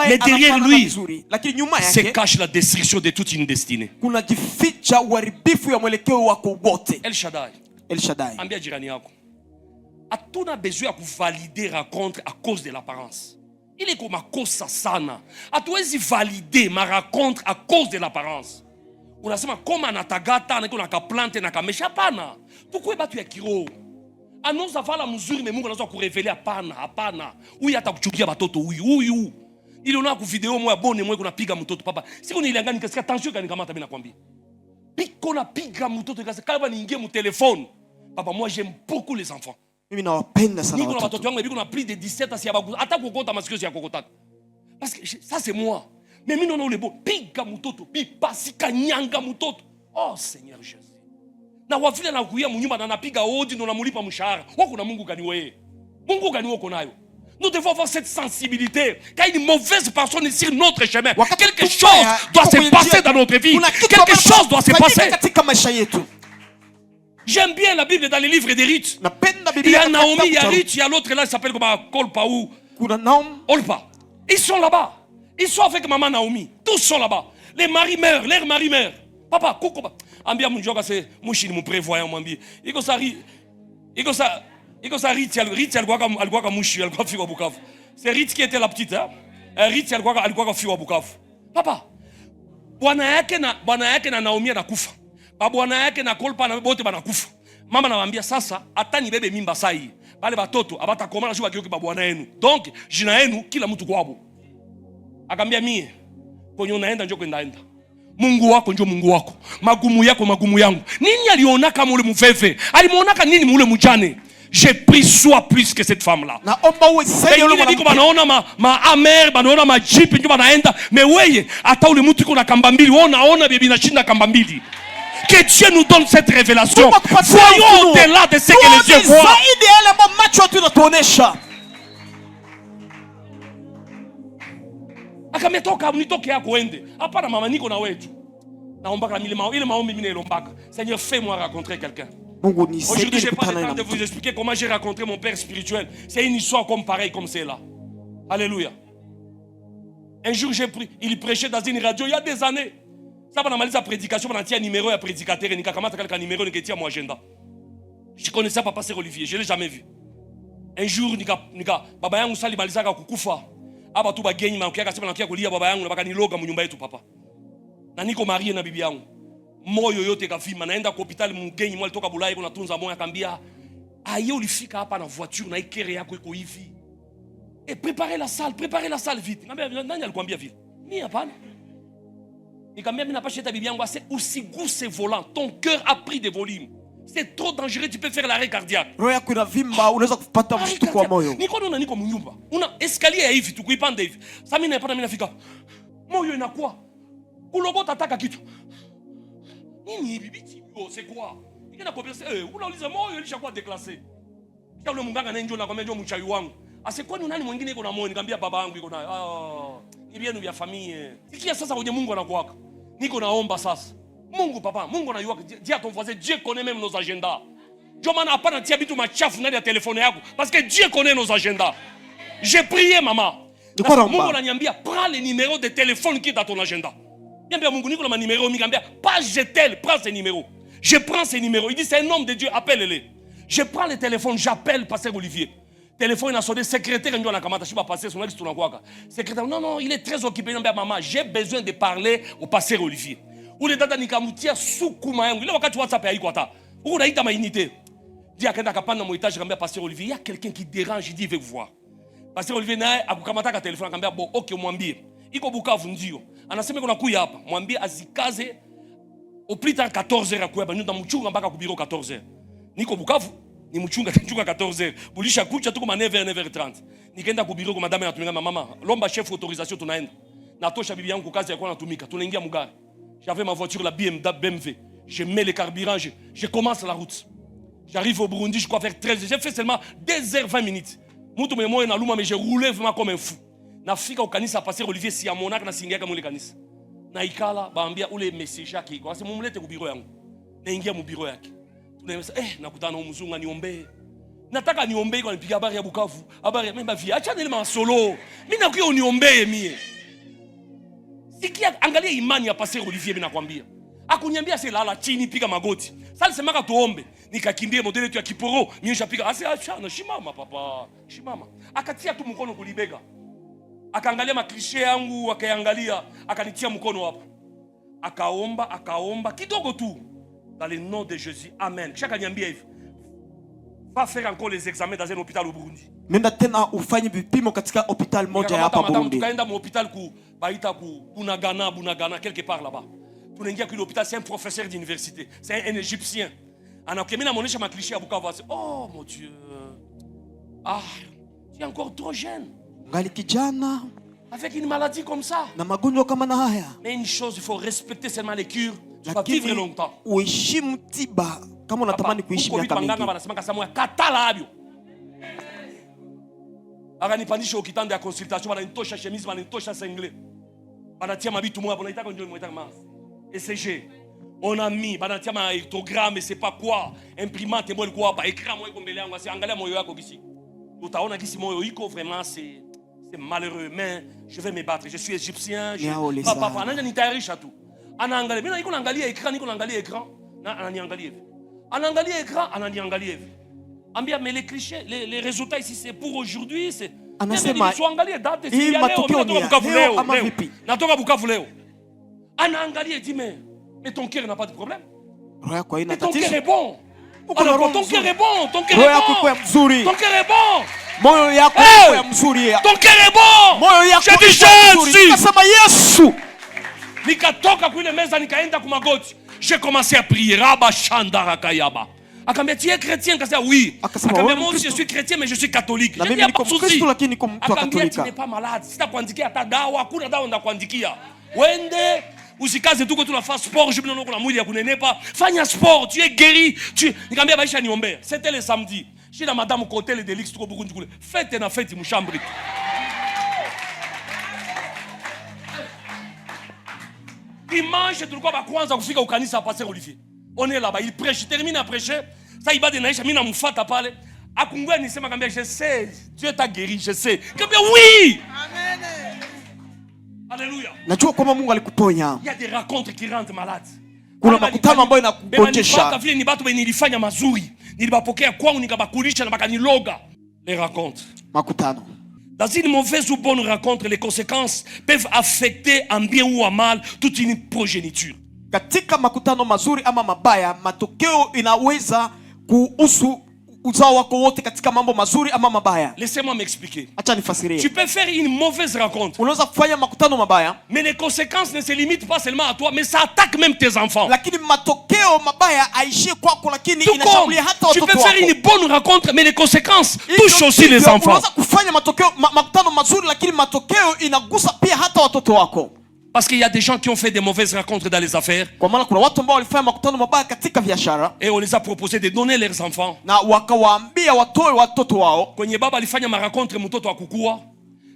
mais derrière lui se cache la destruction de toute une destinée. El Shaddai, ambia jirani yako, hatuna besoin ya kuvalider rencontre à cause de l'apparence. Il est comme makosa sana. Hatuwezi valider ma rencontre à cause de l'apparence. Unasema kama anatagata na kuna kaplante na kamesha pana. Tukue batu ya kiroho. Anonza vala mzuri mais Mungu anaanza kureveler hapana. Huyu atakuchukia batoto huyu. Ile unaona ku video moja bonne moja kunapiga mtoto papa. Siku niliangani kasikia tension kanikamata mimi nakwambia. Piko na piga mtoto kasa kama niingie mu téléphone. Papa, moi j'aime beaucoup les enfants. Mimi nawapenda sana watoto. Niko na watoto wangu biko na plus de 17 asi abaku hata kokota masikio ya kokota. Parce que ça c'est moi. Mais mimi naona ule bon piga mtoto, bipasika nyanga mtoto. Oh Seigneur Jésus. Na wafile na kuia mnyumba na napiga odi ndo namulipa mshahara. Wako na Mungu gani wewe? Mungu gani wako nayo? Nous devons avoir cette sensibilité. Quand une mauvaise personne est sur notre chemin, quelque chose doit se passer dans notre vie. Quelque chose doit se passer. J'aime bien la Bible dans les livres des Ruth. Il y a Naomi, il y a Ruth, il y a l'autre là qui s'appelle comme Kolpa ou Olpa. Ils sont là-bas. Ils sont avec maman Naomi. Tous sont là-bas. Les maris meurent, leurs maris meurent. Papa, coucou. Ambia munjoka c'est mushini mu prévoyant mwambi. Iko sa Riti alikuwa mushi alikuwa fiwa Bukavu. C'est Riti qui était la petite hein. Riti alikuwa fiwa Bukavu. Papa, bwana yake na Naomi anakufa. Bwana yake na Kolpa na bote banakufa. Mama anawaambia sasa hata ni bebe mimba sai. Bale batoto abata komana shuba kioki bwana yenu. Donc jina yenu kila mtu kwabo. Akambia mie kwenye unaenda njoo kwenda. Mungu wako ndio Mungu wako. Magumu yako magumu yangu. Nini alionaka mule mveve? Alimuonaka nini mule mjane? J'ai pris soin plus que cette femme-là. Naomba uwe sasa yule mwanamke. Banaona ma amer, banaona ma jeep ndio banaenda. Mais weye, hata ule mtu kuna kamba mbili, unaona bibi nashinda kamba mbili. Que Dieu nous donne cette révélation. Voyons au-delà de ce que les yeux voient. Zaidi ya ile macho tunatuonesha. Akametoka nitoke yako ende. Hapana mama niko na wetu. Naomba kama ile maombi mimi naelombaka. Seigneur, fais-moi rencontrer quelqu'un. Aujourd'hui, je n'ai pas le temps de vous expliquer comment j'ai rencontré mon père spirituel. C'est une histoire comme pareil comme celle-là. Alléluia. Un jour, il prêchait dans une radio il y a des années. Ça va dans sa prédication, on a un numéro à prédicateur, et on a un numéro qui est mon agenda. Je connaissais pas pasteur Olivier, je l'ai jamais vu. Un jour nika baba yangu sali malizaka kukufa. Aba tu bagenyi manukia kasema nakia kulia baba yangu na baka niloga mu nyumba yetu papa. Na niko marié na bibi yangu. Moyo yote kavima, naenda kwa hospitali mgenyi mwa alitoka Bulaya kuna tunza moyo akambia, "Aye ulifika hapa na voiture na ikere yako iko hivi. Et préparez la salle vite." Ngambia nani alikwambia vile? Mimi hapana. Nikamwambia mimi napasha eta bibi yangu ase usiguse volant, ton cœur a pris des volumes. C'est trop dangereux, tu peux faire l'arrêt cardiaque. Roho yako inavimba, unaweza kupata mshtuko wa moyo. Niko mnyumba. Una escalier ya hivi tukuipanda hivi. Sasa mimi napata mimi nafika. Moyo inakuwa. Kulogota ataka kitu. Nini hivi biti? C'est quoi? Nikaenda converser, unauliza moyo ilishakuwa déclassé. Kisha ule munganga na njoo na kwambia njoo mchawi wangu. Ase kwani nani mwingine iko na moyo? Nikamwambia baba yangu iko nayo. Ni vyenu vya familia. Sikia sasa kwenye Mungu anakuwaka. Niko naomba sasa. Mungu papa, Mungu anayuaka. Dis à ton voisin, Dieu connaît même nos agendas. Dieu m'en a pas natia bitu machafu ndani ya telefone yako parce que Dieu connaît nos agendas. J'ai prié maman. Mungu ananiambia prends les numéros de téléphone qui est dans ton agenda. Niambia Mungu niko na ma numéro mikambia pas jetel, prends ces numéros. Je prends ces numéros. Il dit c'est un homme de Dieu, appelle-le. Je prends le téléphone, j'appelle pasteur Olivier. Téléphone a sonné, secrétaire ndio anakamata shiba passer son ex tunakwaka. Secrétaire non, il est très occupé. Niambia maman, j'ai besoin de parler au pasteur Olivier. Ule dada nikamutia sukuma yangu. Ile wakati WhatsApp haiko hata. Uko naita mainite. Dia akaenda akapanda mo etage akambia pasteur Olivier, il y a quelqu'un qui dérange, il dit il veut vous voir. Pasteur Olivier naye akukamata ka telefone akambia bon, OK mwambie. Iko Bukavu ndio. Anasema kuna kuya hapa. Mwambie azikaze au plus tard 14h akuya banyu mchunga mpaka ku bureau 14h. Niko Bukavu, ni mchunga 14h. Bulisha kucha tuko 9h 9h30. Nikaenda ku bureau kwa madame anatumika mama. Lomba chef autorisation tunaenda. Natosha bibi yangu kazi yako anatumika. Tunaingia mugari. J'avais ma voiture, la BMW. Je mets le carburant, je commence la route. J'arrive au Burundi, je crois faire 13. J'ai fait seulement 2h20 minutes. Moutou me moye na luma, mais j'ai roulé vraiment comme un fou. Nafika au kanisa passer Olivier si amonak na singiaka mule kanisa. Na ikala baambia ule message yake kwa sababu mumlete ku bureau yangu. Naingia mu bureau yake. Tunaemeza nakutana na mzungu aniombe. Nataka niombe kwa nipiga habari ya Bukavu. Habari ya mimi bavia. Acha nile masolo. Mimi nakuya uniombe mie. Sikia angalia imani ya pasteur Olivier mimi nakwambia. Akuniambia sasa lala chini piga magoti. Sasa nisemaka tuombe. Nikakimbia modele tu ya kiporo, mimi nishapiga. Acha na shimama papa. Shimama. Akatia tu mkono kulibega. Akaangalia maklishe yangu, akaangalia, akanitia mkono hapa. Akaomba kidogo tu. Dans le nom de Jésus. Amen. Kisha kaniambia hivi. Va faire encore les examens dans un hôpital au Burundi. Nenda tena ufanye vipimo katika hospitali moja hapa Burundi. Tukaenda mu hôpital ku baita ku Bunagana quelque part là-bas. Tunaingia kwa hôpital, c'est un professeur d'université, c'est un Égyptien. Anakemina monesha ma cliché à Bukavu. Oh mon Dieu. Ah, tu es encore trop jeune. Ngali kijana avec une maladie comme ça. Na magonjwa kama na haya. Mais une chose, il faut respecter seulement les cures. Tu vas vivre longtemps. Uheshimu tiba kama unatamani kuishi miaka mingi. Banganga wanasema kama katala abio. Akanipandisha ukitanda ya consultation, wananitosha chemise, wananitosha single. Banatia mabitu moja, banaitaka ndio mwaita mas. ECG. On a mis, banatia ma orthogramme, c'est pas quoi, imprimante moi quoi, ba écran moi mbele yangu, asi angalia moyo yako kisi. Utaona kisi moyo iko vraiment c'est malheureux, mais je vais me battre. Je suis égyptien, papa ananja nitayarisha tu. Anaangalia, mimi niko naangalia écran, na ananiangalia hivi. Anaangalia écran, ananiangalia hivi. Ambia mais les clichés, les résultats ici c'est pour aujourd'hui, c'est anasema angalia date si ya leo ama vipi? Natoka Bukavu leo. Anaangalia dit mais ton cœur n'a pas de problème. Roho yako haina tatizo. Ton cœur est bon. Alors, ton cœur est bon, ton cœur est bon. Ton cœur est bon. Moyo yako ya mzuri. Ton cœur est bon. Moyo yako je dis Jésus. Nasema Yesu. Nikatoka kule meza nikaenda kwa magoti. J'ai commencé à prier. Raba Shandara Kayaba. Akambia tu es chrétien? Akasema oui. Akambia moi aussi je suis chrétien mais je suis catholique. Je dis pas de souci. Akambia tu n'es pas malade. Sitakuandikia hata dawa, hakuna dawa ndakuandikia. Wende usikaze tuko tunafanya sport, je binonoko na mwili ya kunenepa. Fanya sport, tu es guéri. Nikamwambia baisha niombea. C'était le samedi. Je suis dans madame Côté de Lix tuko Burundi kule. Fête na fête mchambri. Dimanche tulikuwa ba kwanza kufika ukanisa pasteur Olivier. On est là-bas, il prêche, il termine à prêcher. Ça il va de naisha, mimi namfuata pale. Akungwe nisema kambia je sais, Dieu t'a guéri, je sais. Kambia oui. Amen. Alléluia. Najua kwamba Mungu alikuponya. Il y a des rencontres qui rendent malades. Kuna makutano ambayo inakugonjesha. Vile ni watu nilifanya mazuri, nilibapokea kwangu nikabakulisha na bakaniloga. Les rencontres. Makutano. Dans une mauvaise ou bonne rencontre, les conséquences peuvent affecter en bien ou en mal toute une progéniture. Katika makutano mazuri ama mabaya, matokeo inaweza kuhusu uzao wako wote katika mambo mazuri ama mabaya. Laissez-moi m'expliquer. Acha nifasirie. Tu peux faire une mauvaise rencontre. Unaweza kufanya makutano mabaya, mais les conséquences ne se limitent pas seulement à toi, mais ça attaque même tes enfants. Lakini matokeo mabaya aishie kwako, lakini inashambulia hata watoto wako. Tu peux faire une bonne rencontre, mais les conséquences touchent aussi les enfants. Unaweza kufanya matokeo makutano mazuri, lakini matokeo inagusa pia hata watoto wako. Parce qu'il y a des gens qui ont fait des mauvaises rencontres dans les affaires. Kwa maana kuna watu ambao walifanya makutano mabaya katika biashara. Et on les a proposé de donner leurs enfants. Na wakawaambia watoe watoto wao. Kwenye baba alifanya ma rencontre mtoto akukua.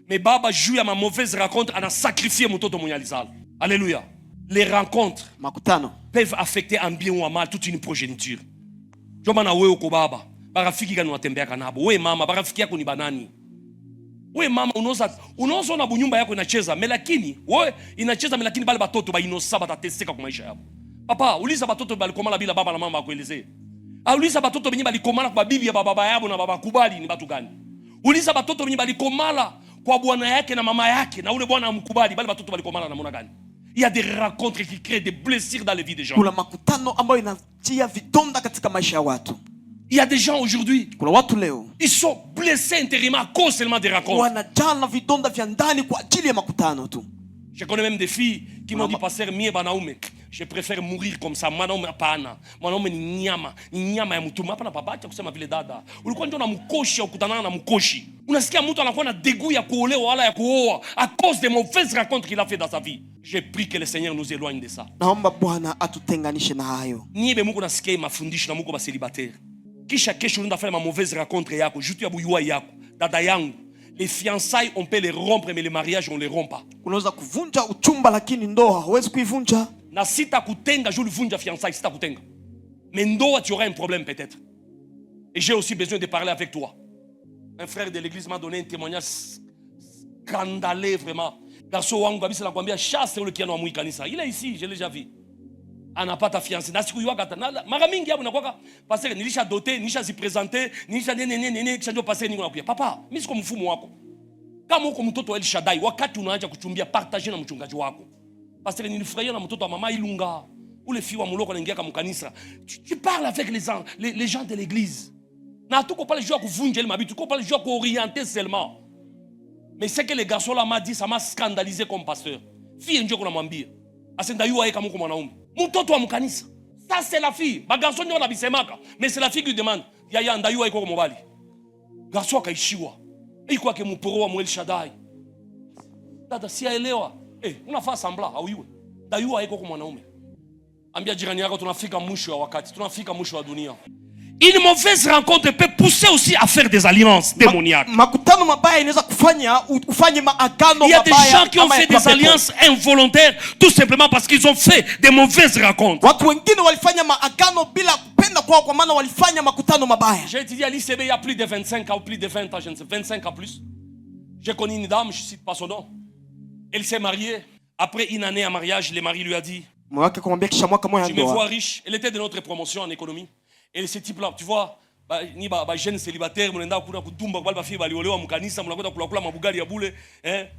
Mais baba juu ya ma mauvaise rencontre ana sacrifié mtoto mwenye alizala. Alléluia. Les rencontres makutano peuvent affecter en bien ou en mal toute une progéniture. Joma na wewe uko baba, barafiki gani unatembea kanabo? Wewe mama, barafiki yako ni banani? Wewe mama unaoza na bunyumba yako inacheza, lakini wewe inacheza lakini bale batoto ba inosa batateseka kwa maisha yao. Papa, uliza batoto balikomala bila baba na mama akuelezee. Uliza batoto benye balikomala kwa bibi ya baba yao na baba kubali ni batu gani? Uliza batoto benye balikomala kwa bwana yake na mama yake na ule bwana amkubali, bale batoto balikomala na mona gani? Il y a des rencontres qui créent des blessures dans les vies des gens. Kuna makutano ambayo inatia vidonda katika maisha ya watu. Il y a des gens aujourd'hui, kuna watu leo, ils sont blessés intérieurement à cause seulement des rencontres. Wanajana vidonda vya ndani kwa ajili ya makutano tu. Je connais même des filles qui m'ont dit, pasteur, mie banaume, je préfère mourir comme ça. Mwanaume hapana. Mwanaume ni nyama ya mtu. Hapana baba, acha kusema vile dada. Ulikuwa ndio na mkoshi ukutana na mkoshi. Unasikia mtu anakuwa na dégoût ya kuolewa wala ya kuoa à cause des mauvaises rencontres qu'il a fait dans sa vie. Je prie que le Seigneur nous éloigne de ça. Naomba Bwana atutenganishe na hayo. Niebe Mungu nasikia mafundisho na Mungu ba célibataire. Kisha kesho unaenda fanya ma mauvaise rencontre yako, jutu ya buyua yako, dada yangu. Les fiançailles on peut les rompre mais les mariages on les rompt pas. Unaweza kuvunja uchumba lakini ndoa huwezi kuivunja. Na sita kutenga je vunja fiançailles sita kutenga. Mais ndoa tu auras un problème peut-être. Et j'ai aussi besoin de parler avec toi. Un frère de l'église m'a donné un témoignage scandaleux vraiment. Garçon wangu kabisa nakwambia chasse ule kiano wa kanisa. Il est ici, je l'ai déjà vu. Anapata fiancé na siku yuaka tana mara mingi hapo nakwaka passer nilisha doter nilisha zipresenter nilisha nene kisha ndio passer ningo nakuya papa mimi siko mfumo wako kama uko mtoto wa El Shaddai wakati unaanza kuchumbia partager na mchungaji wako passer nilifurahia na mtoto wa mama Ilunga ule fiwa muloko anaingia kama kanisa tu parles avec les gens de l'église na tuko pale juu ya kuvunja ile mabitu tuko pale juu ya kuorienter seulement mais c'est que les garçons là m'a dit ça m'a scandalisé comme pasteur fille ndio kuna mwambia asenda yua yeye kama uko mwanaume mtoto wa mkanisa. Ça c'est la fille. Ba garçon ndio anabisemaka. Mais c'est la fille qui demande. Yaya ndayua iko mobali. Garçon akaishiwa. Iko yake mporo wa El Shaddai. Dada si aelewa. Unafaa sambla au iwe. Ndayua iko kwa mwanaume. Ambia jirani yako tunafika mwisho wa wakati. Tunafika mwisho wa dunia. Une mauvaise rencontre peut pousser aussi à faire des alliances démoniaques. Makutano mabaya inaweza kufanya ufanye maagano mabaya. Il y a des gens qui ont fait des alliances involontaires tout simplement parce qu'ils ont fait des mauvaises rencontres. Watu wengine walifanya maagano bila kupenda kwao kwa maana walifanya makutano mabaya. J'ai étudié à l'ICB il y a plus de 25 ans ou plus de 20 ans, je ne sais, 25 ans plus. J'ai connu une dame, je ne cite pas son nom. Elle s'est mariée. Après une année à mariage, le mari lui a dit, tu me vois riche. Elle était de notre promotion en économie. Et ce type-là, tu vois, ni jeune célibataire, mnenda kuna kutumba kwa bafie baliolewa mkanisa, mnakwenda kula mabugali ya bule,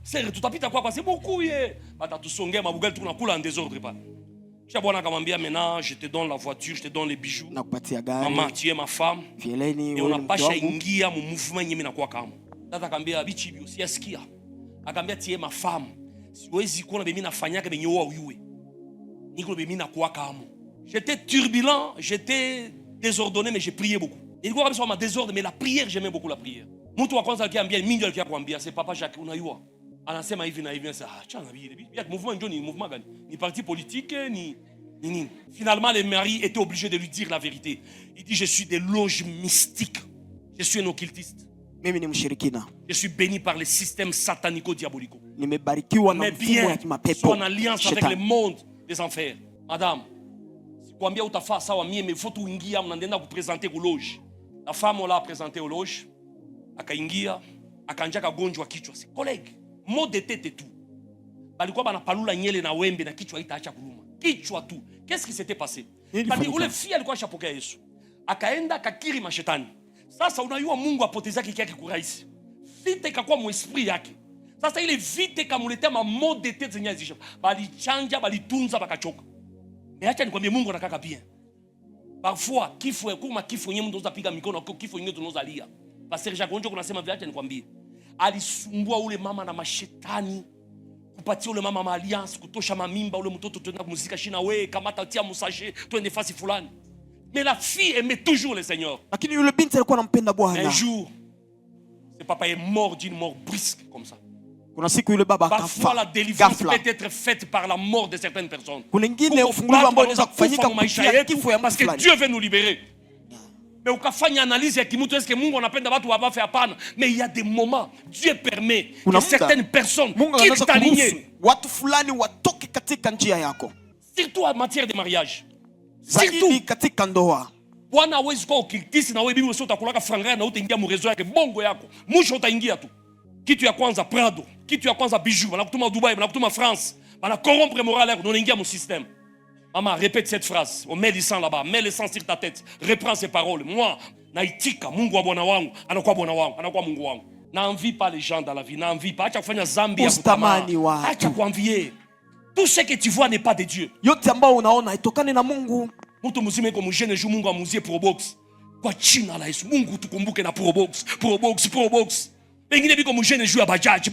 sasa tutapita kwa c'est beaucoup ye. Batatusongea mabugali tunakula en désordre pas. Kisha bwana akamwambia maintenant, je te donne la voiture, je te donne les bijoux. Nakupatia gari. Maman, tu es ma femme. Et on a pas ingia mu mouvement nyemi na kwa kama. Tata akamwambia bichi bio siasikia. Akamwambia tu es ma femme. Siwezi kuona mimi nafanyaka benye wewe uyue. Niko mimi na kwa kama. J'étais turbulent, j'étais désordonné, mais j'ai prié beaucoup. Il faut que ma désordre, mais la prière, j'aimais beaucoup la prière. Mtu wa kwanza aliambia mingi aliambia c'est papa Jacques unayua. Anasema hivi na hivi c'est chana bibi. Ya mouvement ndio ni mouvement gani? Ni parti politique ni. Finalement le mari était obligé de lui dire la vérité. Il dit je suis des loges mystiques. Je suis un occultiste. Mimi ni mshirikina. Je suis béni par les systèmes satanico-diaboliques. Nimebarikiwa na mfumo wa kimapepo. En alliance avec le monde des enfers. Madame, kwambia utafaa sawa mie mais faut tuingia mnaenda kupresenter ku loge. La femme on l'a présenté au loge. Akaingia, akanja kagonjwa kichwa. Si collègue, mot de tête et tout. Balikuwa banapalula nyele na wembe na kichwa itaacha kuluma. kichwa tu. Qu'est-ce qui s'était passé? Nini Tadi ilifanyika? ule fia alikuwa ashapokea Yesu, akaenda akakiri mashetani. Sasa unajua Mungu apoteza kiki yake kurahisi, vita ikakuwa mwesprit yake. Sasa ile vita ikamuletea mamode tete zenye zisha, balichanja balitunza bakachoka. Acha nikwambie Mungu anakaka bien. Parfois kifo kuma kifo yenyewe mtu unaweza piga mikono, kifo yenyewe tunaweza lia. Pastor Jacques Onjo kunasema vile, acha nikwambie, alisumbua ule mama na mashetani, kupatia ule mama alliance, kutosha mamimba ule mtoto tuenda kumuzika shina, we kamata tia musaje twende fasi fulani. Mais la fille aimait toujours le Seigneur. Lakini yule binti alikuwa anampenda Bwana. Un jour, ce papa est mort d'une mort brusque comme ça. Kuna siku yule baba Parfois la akafa délivrance ghafla. peut être faite par la mort de certaines personnes. Kuna ingine ufungulivu ambao unaweza kufanyika kupitia kifo ya mtu parce que fulani. Dieu veut nous libérer. Mais ukafanya analyse ya kimutu, est-ce que Mungu anapenda watu wabafe? Hapana. Mais il y a des moments Dieu permet que certaines personnes quittent ta lignée. Watu fulani watoke katika njia yako. Surtout en matière de mariage. Zaidi katika ndoa. Bwana hawezi kuwa ukikisi na wewe bibi usio utakulaka franga na utaingia mrezo yake bongo yako. Mwisho utaingia tu. Kitu ya kwanza Prado, kitu ya kwanza bijou, banakutuma Dubai, banakutuma France, bana corrompre moral yako, unaingia mu système. Maman, répète cette phrase. On met le sang là-bas, mets le sang sur ta tête. Reprends ces paroles. Moi, naitika Mungu wa bwana wangu, anakuwa bwana wangu, anakuwa Mungu wangu. N'envie pas les gens dans la vie, n'envie pas. Acha kufanya zambi ya Ustamani watu. Acha kuenvier. Tout ce que tu vois n'est pas de Dieu. Yote ambao unaona itokane na Mungu. Mtu mzima yuko mjene juu Mungu amuzie probox. Kwa jina la Yesu, Mungu tukumbuke na probox, probox, probox. Wengine biko mjene juu ya bajaji.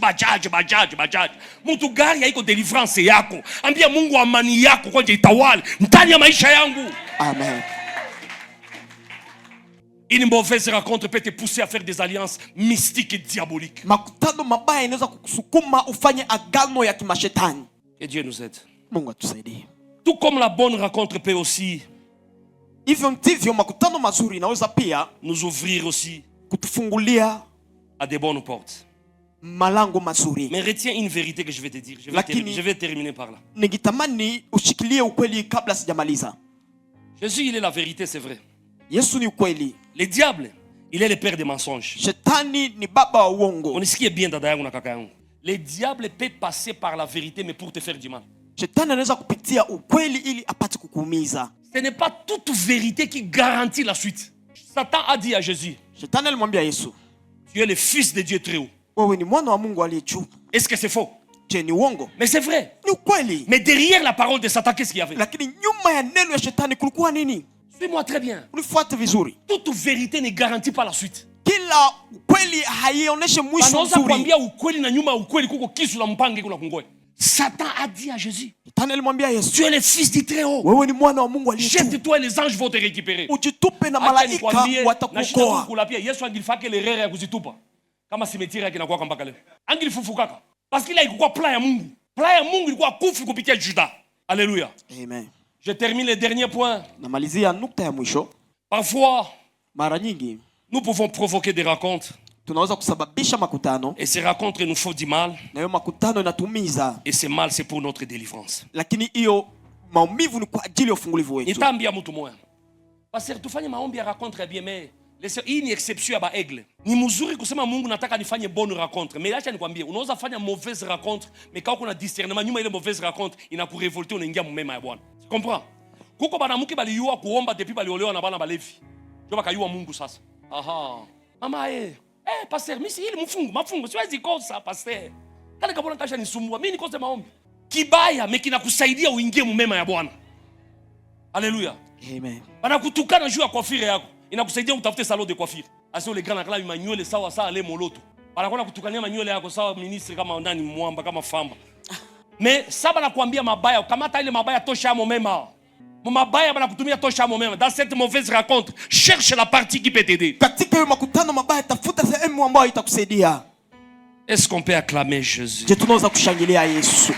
Mtu gari haiko deliverance yako. Ambia Mungu amani yako kwa itawale ndani ya maisha yangu. Amen. Une mauvaise rencontre peut te pousser à faire des alliances mystiques et diaboliques. Makutano mabaya inaweza kukusukuma ufanye agano ya kimashetani. Que Dieu nous aide. Mungu atusaidie. Tout comme la bonne rencontre peut aussi Hivyo ndivyo makutano mazuri inaweza pia nous ouvrir aussi kutufungulia à des bonnes portes. malango mazuri. Mais retiens une vérité que je vais te dire. Je vais terminer par là. Ningitamani ushikilie ukweli kabla sijamaliza. Jésus, il est la vérité, c'est vrai. Yesu ni ukweli. Le diable, il est le père des mensonges. Shetani ni baba wa uongo. On est bien dada yangu na kaka yangu. Le diable peut passer par la vérité mais pour te faire du mal. Shetani anaweza kupitia ukweli ili apate kukuumiza. Ce n'est pas toute vérité qui garantit la suite. Satan a dit à Jésus, Shetani alimwambia Yesu, tu es le fils de Dieu très haut. wewe ni mwana wa Mungu aliye juu. Est-ce que c'est faux? Je, ni uongo? Mais c'est vrai. Ni ukweli. Mais derrière la parole de Satan, qu'est-ce qu'il y avait? Lakini nyuma ya neno ya shetani kulikuwa nini? Suis-moi très bien. Unifuate vizuri. Toute vérité ne garantit pas la suite. Kila ukweli haionyeshi mwisho Anaweza mzuri. kuambia ukweli na nyuma ya ukweli kuko kisu la mpange kuna kungoe. Satan a dit à Jésus, Shetani alimwambia Yesu, tu es le fils du très haut. wewe ni mwana wa Mungu aliye juu. Jette-toi et les anges vont te récupérer. Ujitupe na malaika watakuokoa. Yesu angilifake l'erreur ya kuzitupa. Kama cimetière yake inakuwa mpaka leo. Angilifufukaka. Parce qu'il a ilikuwa plan ya Mungu. Plan ya Mungu ilikuwa kufu kupitia Juda. Alléluia. Amen. Je termine le dernier point. Namalizia nukta ya mwisho. Parfois, mara nyingi nous pouvons provoquer des rencontres. Tunaweza kusababisha makutano. Et ces rencontres nous font du mal. Na hiyo makutano inatumiza. Et ce mal c'est pour notre délivrance. Lakini hiyo maumivu ni kwa ajili ya ufungulivu wetu. Nitaambia mtu moja. Pastor, tufanye maombi ya rencontre bien mais hii ni exception ya baegle. Ni mzuri kusema Mungu nataka nifanye bonne rencontre. Mais acha nikwambie, unaweza fanya mauvaise rencontre, mais quand kuna discernement nyuma ile mauvaise rencontre inakurevolter unaingia mumema ya Bwana. Tu comprends? Kuko banamuke baliyua kuomba depuis baliolewa na bana balevi. Ndio bakayua Mungu sasa. Aha. Mama pastor, mimi si ile mafungo siwezi kosa pastor. Kale kabona kasha nisumbua. Mimi nikose maombi. Kibaya mais kinakusaidia uingie mumema ya Bwana. Alléluia. Amen. Banakutukana juu ya coiffure yako. Inakusaidia utafute salon de coiffure. Asio le grand nakala manywele sawa sawa le moloto. Banakwenda kutukania manywele yako sawa ministre kama ndani mwamba kama famba. Mais saba nakwambia mabaya, kamata ile mabaya tosha mo mema. Mabaya banakutumia tosha mo mema. Dans cette mauvaise rencontre, cherche la partie qui peut t'aider. Katika hiyo makutano mabaya tafuta sehemu ambayo itakusaidia. Est-ce qu'on peut acclamer Jésus? Je, tunaweza kushangilia Yesu.